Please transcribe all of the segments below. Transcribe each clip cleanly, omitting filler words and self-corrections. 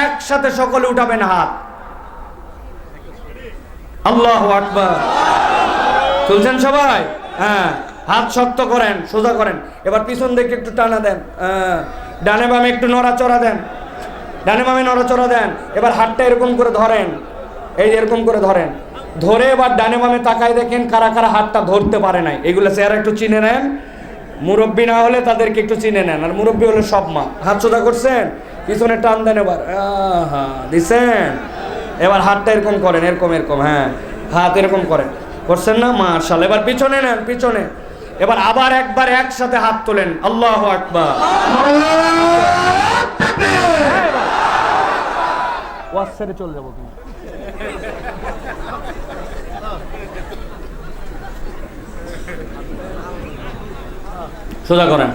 একসাথে সকলে উঠাবেন হাত। আল্লাহু আকবার। তুলছেন সবাই? হ্যাঁ, হাত শক্ত করেন, সোজা করেন। এবার পিছন দিকে একটু টানা দেন, ডানে বামে একটু নড়াচড়া দেন, ডানে বামে নড়াচড়া দেন। এবার হাতটা এরকম করে ধরেন, এই এরকম করে ধরেন, ধরে এবার ডানে বামে তাকায় দেখেন কারা কারা হাতটা ধরতে পারে নাই। এগুলো চেহারা একটু চিনে নেন, মুরব্বী না হলে তাদেরকে একটু চিনে নেন, আর মুরব্বী হলে সব মা। হাত সোজা করছেন, পিছনে টান দেন, এবার দিছেন। এবার হাতটা এরকম করেন, এরকম এরকম, হ্যাঁ হাত এরকম করেন, করছেন না? মাশাআল্লাহ। এবার পিছনে নেন, পিছনে। এবার আবার একবার একসাথে হাত তোলেন, আল্লাহু আকবার। ওয়াজ ছেড়ে চলে যাবো তুমি। সোজা করেন।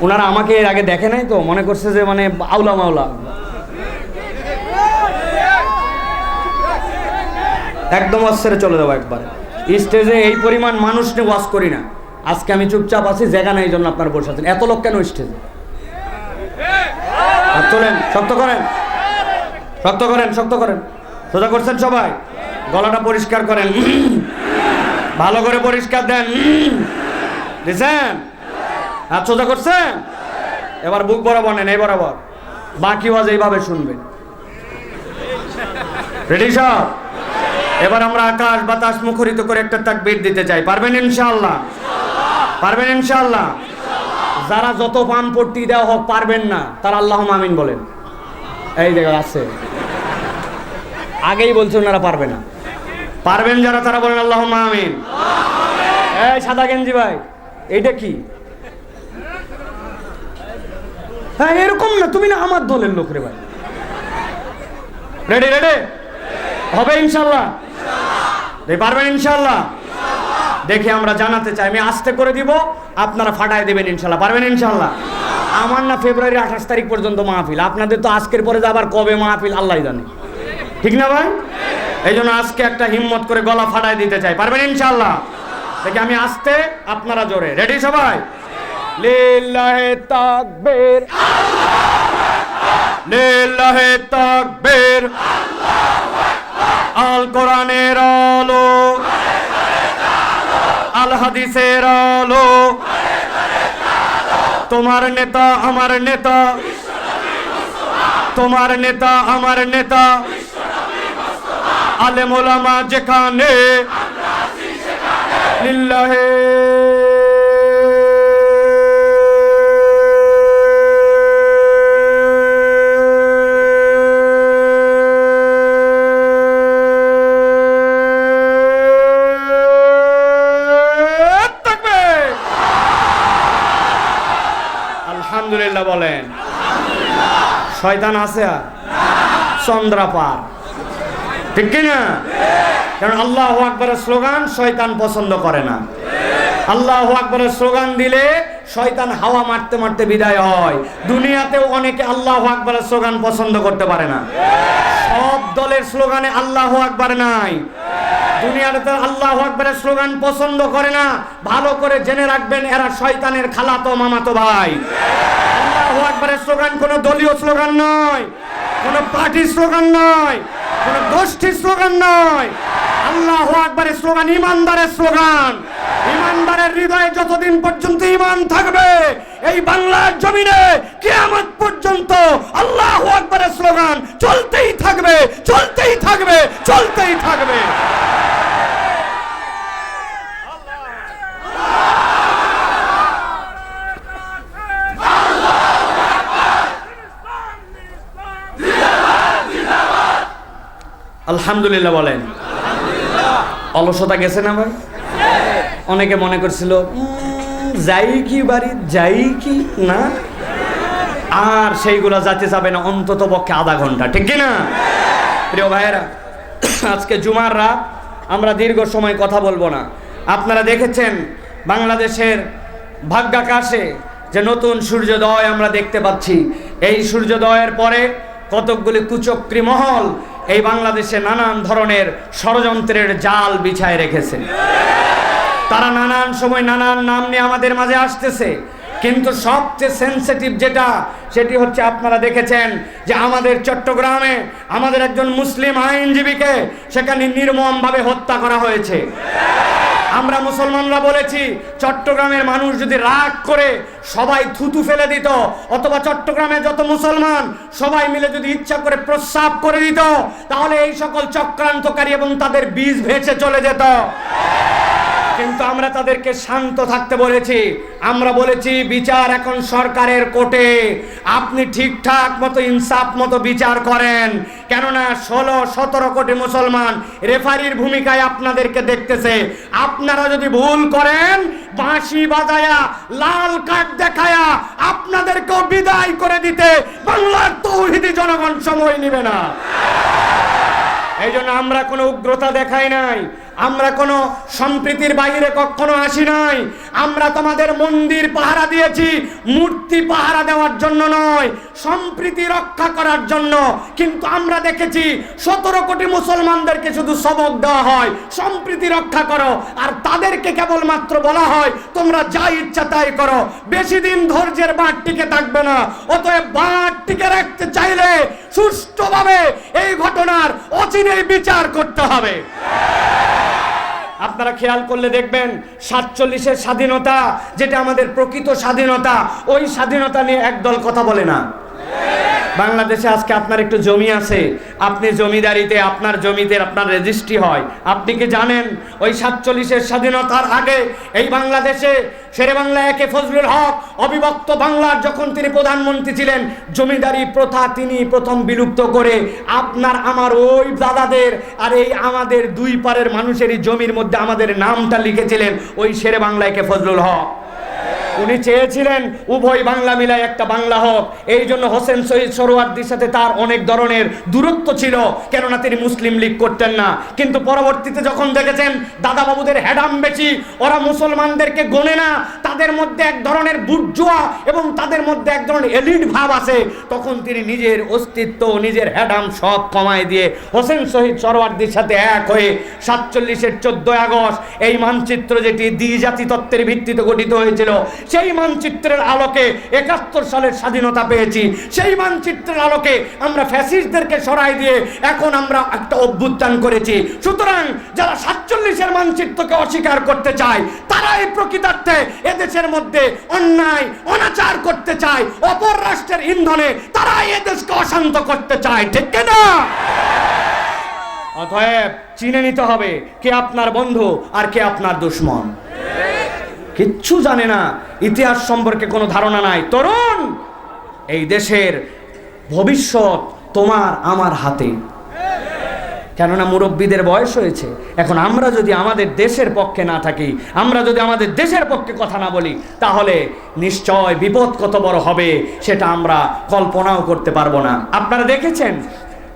ওনারা আমাকে এর আগে দেখে নাই তো, মনে করছে যে মানে আউলা মাওলা। একদম ওয়াজ ছেড়ে চলে যাবো একবার। স্টেজে এই পরিমাণ মানুষ নিয়ে ওয়াজ করি না। আজকে আমি চুপচাপ আছি, জায়গা নাই, এই জন্য আপনারা বসে আছেন। এত লোক কেন স্টেজে? হাত তোলেন, শক্ত করেন, শক্ত করেন, শক্ত করেন। সোজা করছেন সবাই? গলাটা পরিষ্কার করেন, ভালো করে পরিষ্কার দেন, দিছেন? হাত সোজা করছেন? এবার বুক বরাবর নেন, এই বরাবর। বাকি ওয়াজ এইভাবে শুনবেন। রেডি সব? এবার আমরা আকাশ বাতাস মুখরিত করে একটা তাকবীর দিতে চাই। পারবেন ইনশাআল্লাহ? পারবেন ইনশাআল্লাহ? যারা যত পান পট্টি দেওয়া হোক পারবেন না, তারা আল্লাহুম্মা আমিন বলেন। এই জায়গা আছে, আগেই বলছে ওনারা পারবে না। পারবেন যারা, তারা বলেন আল্লাহুম্মা আমিন। এই সাদা গেঞ্জি ভাই, এইটা কি? হ্যাঁ এরকম না, তুমি না আমার দলের লোক রে ভাই। রেডি রেডি হবে ইনশাআল্লাহ? পারবেন ইনশাআল্লাহ? দেখে আমরা জানাতে চাই। আমি আস্তে করে দিব, আপনারা ফাটায় দেবেন ইনশাআল্লাহ। পারবেন ইনশাআল্লাহ? আমার না ফেব্রুয়ারি 28 তারিখ পর্যন্ত মাহফিল, আপনাদের তো আজকের পরে আবার কবে মাহফিল আল্লাহ জানে, ঠিক না ভাই? এই জন্য আজকে একটা হিম্মত করে গলা ফাটায় দিতে চাই। পারবেন ইনশাআল্লাহ? দেখে আমি আস্তে, আপনারা জোরে। রেডি সবাই? লিল্লাহি তাকবীর, লিল্লাহি তাকবীর, আল কোরআনের আলো, আল হাদিসের আলো, তোমার নেতা আমার নেতা, তোমার নেতা আমার নেতা, আলেম ওলামা যেখানে, লিল্লাহি আলহামদুলিল্লাহ বলেন। শয়তান আছে আর চন্দ্রাপার, ঠিক কিনা? কারণ আল্লাহু আকবারের স্লোগান শয়তান পছন্দ করে না। আল্লাহু আকবারের স্লোগান দিলে শয়তান হাওয়া মারতে মারতে বিদায় হয়। দুনিয়াতেও অনেকে আল্লাহু আকবারের স্লোগান পছন্দ করতে পারে না। সব দলের স্লোগানে আল্লাহু আকবার নাই। দুনিয়াতে আল্লাহু আকবারের স্লোগান পছন্দ করে না। ভালো করে জেনে রাখবেন, এরা শয়তানের খালাতো মামাতো ভাই। আল্লাহু আকবারের স্লোগান কোনো দলীয় স্লোগান নয়, কোনো পার্টির স্লোগান নয়, কোনো গোষ্ঠীর স্লোগান নয়। আল্লাহু আকবারের স্লোগান ইমানদারের স্লোগান। ইমানদারের হৃদয়ে যতদিন পর্যন্ত ঈমান থাকবে, এই বাংলার জমিনে কিয়ামত পর্যন্ত আল্লাহু আকবারের স্লোগান চলতেই থাকবে, চলতেই থাকবে, চলতেই থাকবে। আলহামদুলিল্লাহ বলেন। অলসতা গেছে না ভাই? অনেকে মনে করছিল যাই কি বাড়ি, যাই কি না, আর সেইগুলো যাতে যাবে না অন্তত পক্ষে আধা ঘন্টা, ঠিক কিনা? প্রিয় ভাইয়েরা, আজকে জুমার রাত, আমরা দীর্ঘ সময় কথা বলবো না। আপনারা দেখেছেন বাংলাদেশের ভাগ্যাকাশে যে নতুন সূর্যোদয় আমরা দেখতে পাচ্ছি। এই সূর্যোদয়ের পরে কতকগুলি কুচক্রী মহল এই বাংলাদেশে নানান ধরনের ষড়যন্ত্রের জাল বিছায় রেখেছে। তারা নানান সময় নানান নাম নিয়ে আমাদের মাঝে আসতেছে। কিন্তু সবচেয়ে সেনসিটিভ যেটা, সেটি হচ্ছে আপনারা দেখেছেন যে আমাদের চট্টগ্রামে আমাদের একজন মুসলিম আইনজীবীকে সেখানে নির্মমভাবে হত্যা করা হয়েছে। আমরা মুসলমানরা বলেছি চট্টগ্রামের মানুষ যদি রাগ করে সবাই থুতু ফেলে দিত, অথবা চট্টগ্রামে যত মুসলমান সবাই মিলে যদি ইচ্ছা করে প্রস্রাব করে দিত, তাহলে এই সকল চক্রান্তকারী এবং তাদের বীজ ভেসে চলে যেত। কিন্তু আমরা তাদেরকে শান্ত থাকতে বলেছি। আমরা বলেছি বিচার এখন সরকারের কোর্টে, আপনি ঠিকঠাক মতো ইনসাফ মতো বিচার করেন, কেননা 16-17 কোটি মুসলমান রেফারির ভূমিকায় আপনাদেরকে দেখতেছে। আপনারা যদি ভুল করেন, বাঁশি বাজায়া লাল কার্ড দেখায়া আপনাদেরকেও বিদায় করে দিতে বাংলার তৌহিদি জনগণ সময় নেবে না। এই জন্য আমরা কোনো উগ্রতা দেখাই নাই, আমরা কোনো সম্প্রীতির বাইরে কখনো আসি নাই। আমরা তোমাদের মন্দির পাহারা দিয়েছি মূর্তি পাহারা দেওয়ার জন্য নয়, সম্প্রীতি রক্ষা করার জন্য। কিন্তু আমরা দেখেছি 17 কোটি মুসলমানদেরকে শুধু সবক দেওয়া হয় সম্প্রীতি রক্ষা করো, আর তাদেরকে কেবলমাত্র বলা হয় তোমরা যা ইচ্ছা তাই করো। বেশি দিন ধৈর্যের বাঁধ টিকে থাকবে না। অতএব বাঁধ টিকে রাখতে চাইলে সুষ্ঠুভাবে এই ঘটনার অচিরেই বিচার করতে হবে। আপনারা খেয়াল করলে দেখবেন 47-এর স্বাধীনতা, যেটা আমাদের প্রকৃত স্বাধীনতা, ওই স্বাধীনতা নিয়ে একদল কথা বলে না। বাংলাদেশে আজকে আপনার একটু জমি আছে, আপনি জমিদারিতে আপনার জমিতে আপনার রেজিস্ট্রি হয়। আপনি কি জানেন ওই 47-এর স্বাধীনতার আগে এই বাংলাদেশে শেরে বাংলা একে ফজলুল হক অবিভক্ত বাংলার যখন তিনি প্রধানমন্ত্রী ছিলেন, জমিদারি প্রথা তিনি প্রথম বিলুপ্ত করে আপনার আমার ওই দাদাদের আর এই আমাদের দুই পারের মানুষেরই জমির মধ্যে আমাদের নামটা লিখেছিলেন ওই শেরে বাংলা একে ফজলুল হক। উনি চেয়েছিলেন উভয় বাংলা মিলায় একটা বাংলা হোক। এই জন্য হোসেন শহীদ সোহরাওয়ার্দীর সাথে তার অনেক ধরনের দূরত্ব ছিল, কেননা তিনি মুসলিম লীগ করতেন না। কিন্তু পরবর্তীতে যখন দেখেছেন দাদা বাবুদের হেডাম বেশি, ওরা মুসলমানদেরকে গোনে না, তাদের মধ্যে এক ধরনের বুর্জোয়া এবং তাদের মধ্যে এক ধরনের এলিট ভাব আছে, তখন তিনি নিজের অস্তিত্ব নিজের হেডাম সব কমায় দিয়ে হোসেন শহীদ সোহরাওয়ার্দীর সাথে এক হয়ে 47-এর 14 আগস্ট এই মানচিত্র, যেটি দ্বিজাতি তত্ত্বের ভিত্তিতে গঠিত হয়েছিল, সেই মানচিত্রের আলোকে 71 সালের স্বাধীনতা পেয়েছি। সেই মানচিত্রের আলোকে আমরা ফ্যাসিস্টদেরকে সরাই দিয়ে এখন আমরা একটা অভ্যুত্থান করেছি। সুতরাং যারা 47-এর মানচিত্রকে অস্বীকার করতে চায়, তারাই প্রকৃতার্থে এদেশের মধ্যে অন্যায় অনাচার করতে চায়, অপর রাষ্ট্রের ইন্ধনে তারাই এদেশকে অশান্ত করতে চায়, ঠিক কিনা? অতএব চিনে নিতে হবে কে আপনার বন্ধু আর কে আপনার দুশমন। কিচ্ছু জানে না, ইতিহাস সম্পর্কে কোনো ধারণা নাই। তরুণ, এই দেশের ভবিষ্যৎ তোমার আমার হাতে, কেননা মুরব্বীদের বয়স হয়েছে। এখন আমরা যদি আমাদের দেশের পক্ষে না থাকি, আমরা যদি আমাদের দেশের পক্ষে কথা না বলি, তাহলে নিশ্চয় বিপদ কত বড় হবে সেটা আমরা কল্পনাও করতে পারবো না। আপনারা দেখেছেন,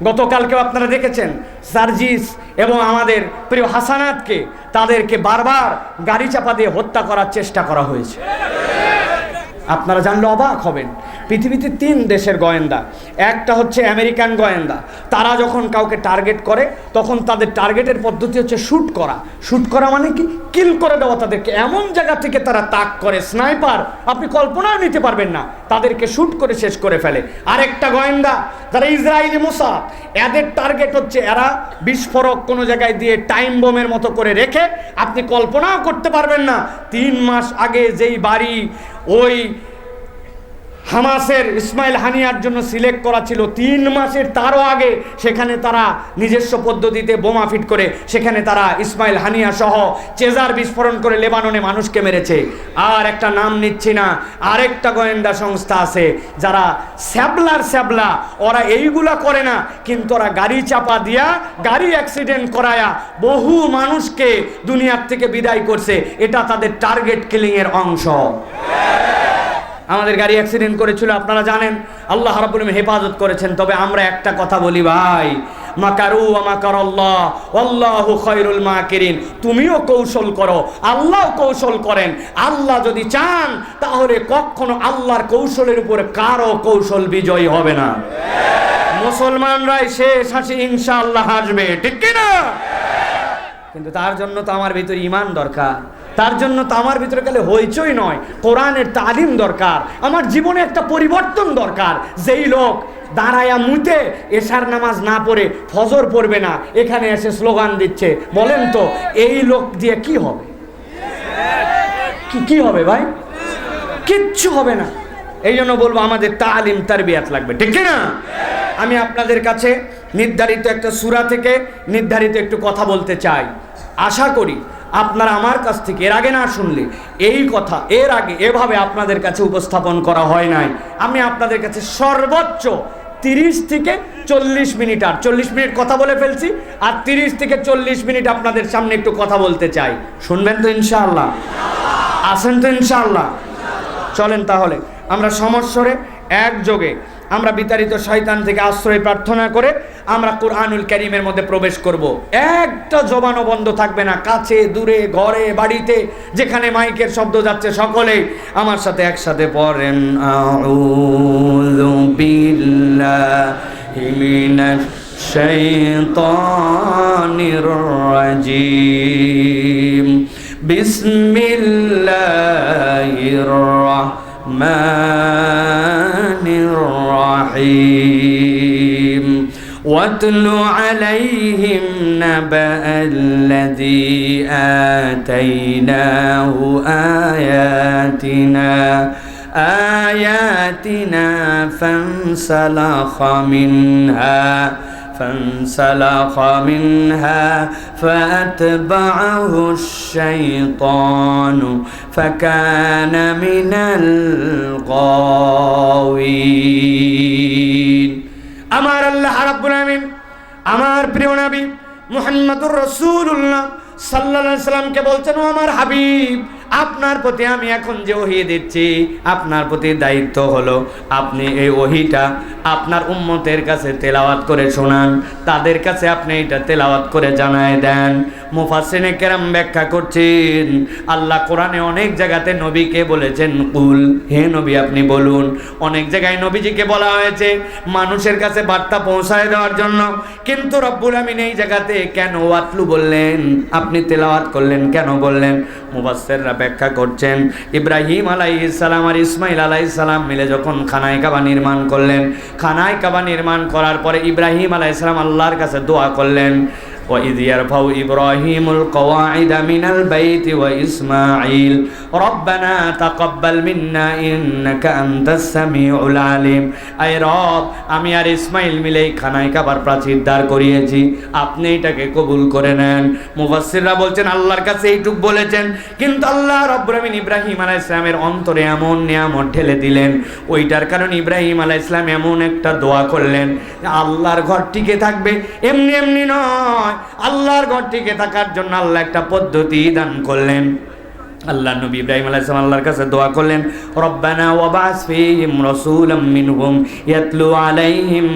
গতকালকেও আপনারা দেখেছেন সার্জিস এবং আমাদের প্রিয় হাসানাতকে তাদেরকে বারবার গাড়ি চাপা দিয়ে হত্যা করার চেষ্টা করা হয়েছে। আপনারা জানলে অবাক হবেন, পৃথিবীতে 3 দেশের গোয়েন্দা, একটা হচ্ছে আমেরিকান গোয়েন্দা। তারা যখন কাউকে টার্গেট করে তখন তাদের টার্গেটের পদ্ধতি হচ্ছে শ্যুট করা। শ্যুট করা মানে কি? কিল করে দেওয়া। তাদেরকে এমন জায়গা থেকে তারা তাক করে, স্নাইপার, আপনি কল্পনাও নিতে পারবেন না, তাদেরকে শ্যুট করে শেষ করে ফেলে। আরেকটা গোয়েন্দা যারা ইসরায়েলি মোসাদ, এদের টার্গেট হচ্ছে এরা বিস্ফোরক কোনো জায়গায় দিয়ে টাইম বোমের মতো করে রেখে, আপনি কল্পনাও করতে পারবেন না 3 মাস আগে যেই বাড়ি ওই হামাসের ইসমাইল হানিয়ার জন্য সিলেক্ট করা ছিল, 3 মাসের তারও আগে সেখানে তারা নিজস্ব পদ্ধতিতে বোমা ফিট করে সেখানে তারা ইসমাইল হানিয়া সহ চেজার বিস্ফোরণ করে লেবাননে মানুষকে মেরেছে। আর একটা নাম নিচ্ছি না, আরেকটা গোয়েন্দা সংস্থা আছে যারা স্যাবলা, ওরা এইগুলা করে না, কিন্তু ওরা গাড়ি চাপা দিয়া গাড়ি অ্যাক্সিডেন্ট করায়া বহু মানুষকে দুনিয়ার থেকে বিদায় করছে। এটা তাদের টার্গেট কিলিং এর অংশ। আমাদের গাড়ি অ্যাক্সিডেন্ট করেছিল, আপনারা জানেন, আল্লাহ রাব্বুল আলামিন হেফাজত করেছেন। তবে আমরা একটা কথা বলি ভাই, মাকারু ওয়া মাকারাল্লাহ ওয়াল্লাহু খায়রুল মাকিরিন। তুমিও কৌশল করো, আল্লাহও কৌশল করেন। আল্লাহ যদি চান তাহলে কখনো আল্লাহর কৌশলের উপরে কারো কৌশল বিজয়ী হবে না। মুসলমানরাই শেষ হাসি ইনশাআল্লাহ হাসবে, ঠিক কি না? কিন্তু তার জন্য তো আমার ভিতরে ঈমান দরকার, তার জন্য তো আমার ভিতরে গেলে হইচই নয়, কোরআনের তালিম দরকার, আমার জীবনে একটা পরিবর্তন দরকার। যেই লোক দাঁড়ায়া মুতে এশার নামাজ না পড়ে ফজর পড়বে না, এখানে এসে স্লোগান দিচ্ছে, বলেন তো এই লোক দিয়ে কি হবে? কি হবে ভাই? কিচ্ছু হবে না। এই জন্য বলবো আমাদের তালিম তারবিয়াত লাগবে, ঠিক না? আমি আপনাদের কাছে নির্ধারিত একটা সূরা থেকে নির্ধারিত একটু কথা বলতে চাই। আশা করি আপনারা আমার কাছ থেকে এর আগে না শুনলে, এই কথা এর আগে এভাবে আপনাদের কাছে উপস্থাপন করা হয় নাই। আমি আপনাদের কাছে সর্বোচ্চ 30 থেকে 40 মিনিট, আর 40 মিনিট কথা বলে ফেলছি, আর 30 থেকে 40 মিনিট আপনাদের সামনে একটু কথা বলতে চাই। শুনবেন তো ইনশাআল্লাহ? আসেন তো ইনশাআল্লাহ? চলেন তাহলে আমরা সমস্বরে একযোগে আমরা বিতাড়িত শয়তান থেকে আশ্রয় প্রার্থনা করে আমরা কুরআনুল কারীমের মধ্যে প্রবেশ করব। একটা জবানও বন্ধ থাকবে না, কাছে দূরে ঘরে বাড়িতে যেখানে মাইকের শব্দ যাচ্ছে সকলেই আমার সাথে একসাথে পড়েন, আউযু বিল্লাহি মিনাশ শাইতানির রাজীম, বিসমিল্লাহির রাহমানির রহিম, ওয়াতলু আলাইহিম নাবা'আল্লাযী আতাইনাহু আয়াতিনা فانسلخ منها فأتبعه الشيطان فكان من الغاوين। আমার আল্লাহ রাব্বুল আমিন আমার প্রিয় নবী মুহাম্মদুর রাসূলুল্লাহ সাল্লাল্লাহু আলাইহি সাল্লামকে বলছেন, ও আমার হাবিব, আপনার প্রতি আমি এখন যে ওহী দিচ্ছি, আপনার প্রতি দায়িত্ব হলো আপনি এই ওহীটা আপনার উম্মতের কাছে তেলাওয়াত করে শোনান, তাদের কাছে আপনি এটা তেলাওয়াত করে জানায় দেন। মুফাসসিরিনে কেরাম ব্যাখ্যা করছেন, আল্লাহ কোরআনে অনেক জায়গাতে নবীকে বলেছেন কুল, হে নবী আপনি বলুন। অনেক জায়গায় নবীজিকে বলা হয়েছে মানুষের কাছে বার্তা পৌঁছায় দেওয়ার জন্য, কিন্তু রব্বুল আমিন এই জায়গাতে কেন ওয়াতলু বললেন, আপনি তেলাওয়াত করলেন কেন বললেন? মুফাসসিররা ব্যাখ্যা করছেন, ইব্রাহিম আলাইহিস সালাম আর ইসমাইল আলাইহিস সালাম মিলে যখন খানায় কাবা নির্মাণ করলেন, খানায় কাবা নির্মাণ করার পরে ইব্রাহিম আলাইহিস সালাম আল্লাহর কাছে দোয়া করলেন, وَإِذْ يَرْفَعُ إِبْرَاهِيمُ الْقَوَاعِدَ مِنَ الْبَيْتِ وَإِسْمَاعِيلُ رَبَّنَا تَقَبَّلْ مِنَّا إِنَّكَ أَنْتَ السَّمِيعُ الْعَلِيمُ। আয় রব, আমি আর ইসমাইল মিলে খানায় কাবার প্রাচীর দাঁড় করিয়েছি, আপনি এটাকে কবুল করে নেন। মুফাসসিররা বলছেন আল্লাহর কাছে এইটুক বলেছেন, কিন্তু আল্লাহ রব্বুল আমিন ইব্রাহিম আলাইহিস সালামের অন্তরে এমন নিয়ামত ঢেলে দিলেন, ওইটার কারণে ইব্রাহিম আলাইহিস সালাম এমন একটা দোয়া করলেন, আল্লাহর ঘর টিকে থাকবে এমনি এমনি নয়, আল্লাহর ঘর টিকে থাকার জন্য আল্লাহ একটা পদ্ধতি দান করলেন। আল্লাহ নবী ইব্রাহিম আলাইহিস সালাম আল্লাহর কাছে দোয়া করলেন, রব্বানা ওয়াবাস ফীহিম রাসূলাম মিনহুম ইয়াতলু আলাইহিম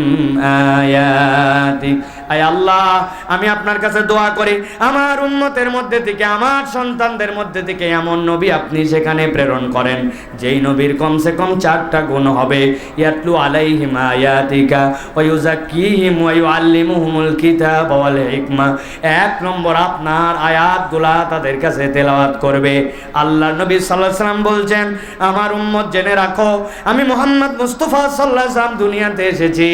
আয়াতিক। আয় আল্লাহ, আমি আপনার কাছে দোয়া করি আমার উম্মতের মধ্যে থেকে, আমার সন্তানদের মধ্যে থেকে এমন নবী আপনি সেখানে প্রেরণ করেন যেই নবীর কমসে কম 4টা গুণ হবে, ইয়াতলু আলাইহিম আয়াতিকা ওয়া ইউযাক্কিহিম ওয়া ইউআল্লিমুহুমুল কিতাবা ওয়াল হিকমা। 1 নম্বর, আপনার আয়াতগুলা তাদের কাছে তেলাওয়াত করবে। আল্লাহ নবী সাল্লাল্লাহু আলাইহি সাল্লাম বলছেন, আমার উম্মত জেনে রাখো, আমি মুহাম্মদ মুস্তাফা সাল্লাল্লাহু আলাইহি সাল্লাম দুনিয়াতে এসেছি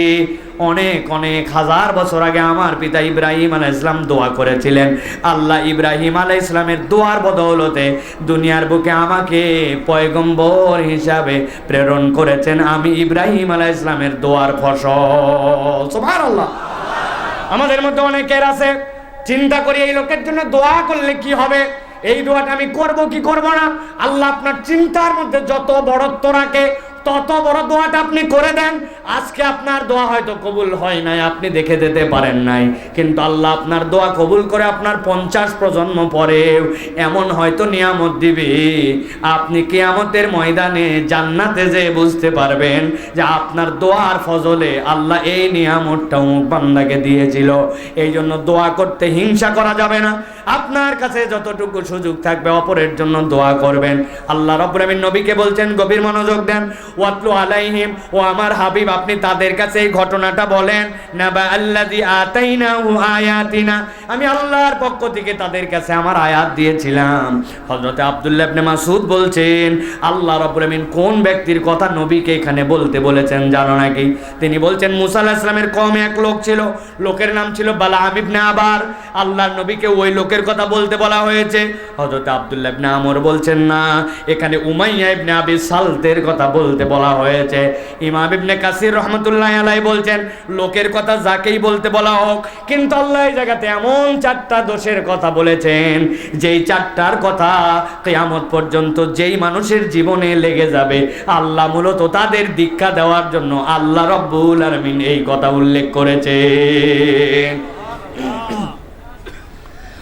অনেক অনেক হাজার বছর আগে আমার পিতা ইব্রাহিম আলাইহিস সালাম দোয়া করেছিলেন। আল্লাহ ইব্রাহিম আলাইহিস সালামের দোয়ার বদৌলতে দুনিয়ার বুকে আমাকে পয়গম্বর হিসাবে প্রেরণ করেছেন। আমি ইব্রাহিম আলাইহিস সালামের দোয়ার ফসল। সুবহানাল্লাহ। আমাদের মধ্যে অনেকের আছে চিন্তা করি এই লোকের জন্য দোয়া করলে কি হবে, এই দোয়াটা আমি করব কি করব না। আল্লাহ আপনার চিন্তার মধ্যে যত বড়ত্ব রাখে তত বড় দোয়াটা আপনি করে দেন। আজকে আপনার দোয়া হয়তো কবুল হয় নাই, আপনি দেখে দিতে পারেন নাই, কিন্তু আল্লাহ আপনার দোয়া কবুল করে আপনার 50 প্রজন্ম পরেও এমন হয়তো নিয়ামত দিবে, আপনি কিয়ামতের ময়দানে জান্নাতে যেয়ে বুঝতে পারবেন যে আপনার দোয়ার ফজলে আল্লাহ এই নিয়ামতটা অমুক বান্দাকে দিয়েছিল। এই জন্য দোয়া করতে হিংসা করা যাবে না। আপনার কাছে যতটুকু সুযোগ থাকবে অপরের জন্য দোয়া করবেন। আল্লাহ রাব্বুল আমিন নবীকে বলছেন, গভীর মনোযোগ দেন, ওয়াতলু আলাইহিম, ও আমার হাবিব আপনি তাদের কাছে এই ঘটনাটা বলেন। নাবা আল্লাযী আতাইনাহু আয়াতিনা, আমি আল্লাহর পক্ষ থেকে তাদের কাছে আমার আয়াত দিয়েছিলাম। হযরত আব্দুল্লাহ ইবনে মাসউদ বলছেন, আল্লাহ রাব্বুল আমিন কোন ব্যক্তির কথা নবীকে এখানে বলতে বলেছেন জানো নাকি? তিনি বলছেন মুসা আলাইহিস সালামের কওমে এক লোক ছিল, লোকের নাম ছিল বালাম ইবনে আবার। আল্লাহর নবীকে ওই লোকের কথা বলতে বলা হয়েছে। হযরত আব্দুল্লাহ ইবনে আমর বলছেন না, এখানে উমাইয়া ইবনে আবি সালতের কথা বলতে বলা হয়েছে। ইমাম ইবনে কাসির রাহমাতুল্লাহি আলাইহি বলছেন, লোকের কথা যাকেই বলতে বলা হোক, কিন্তু আল্লাহ এই জায়গাতে এমন চারটা দোষের কথা বলেছেন যেই চারটার কথা কিয়ামত পর্যন্ত যেই মানুষের জীবনে লেগে যাবে, আল্লাহ মূলত তাদের দীক্ষা দেওয়ার জন্য আল্লাহ রাব্বুল আলামিন এই কথা উল্লেখ করেছেন।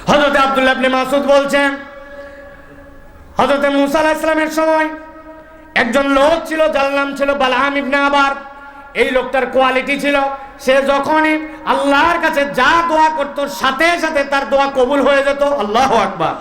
হযরত আব্দুল্লাহ ইবনে মাসউদ বলছেন, হযরত মুসা আলাইহিস সালামের সময় একজন লোক ছিল, যার নাম ছিল বালাম ইবনে আবার। এই লোকটার কোয়ালিটি ছিল, সে যখনই আল্লাহর কাছে যা দোয়া করত সাথে সাথে তার দোয়া কবুল হয়ে যেত। আল্লাহু আকবার।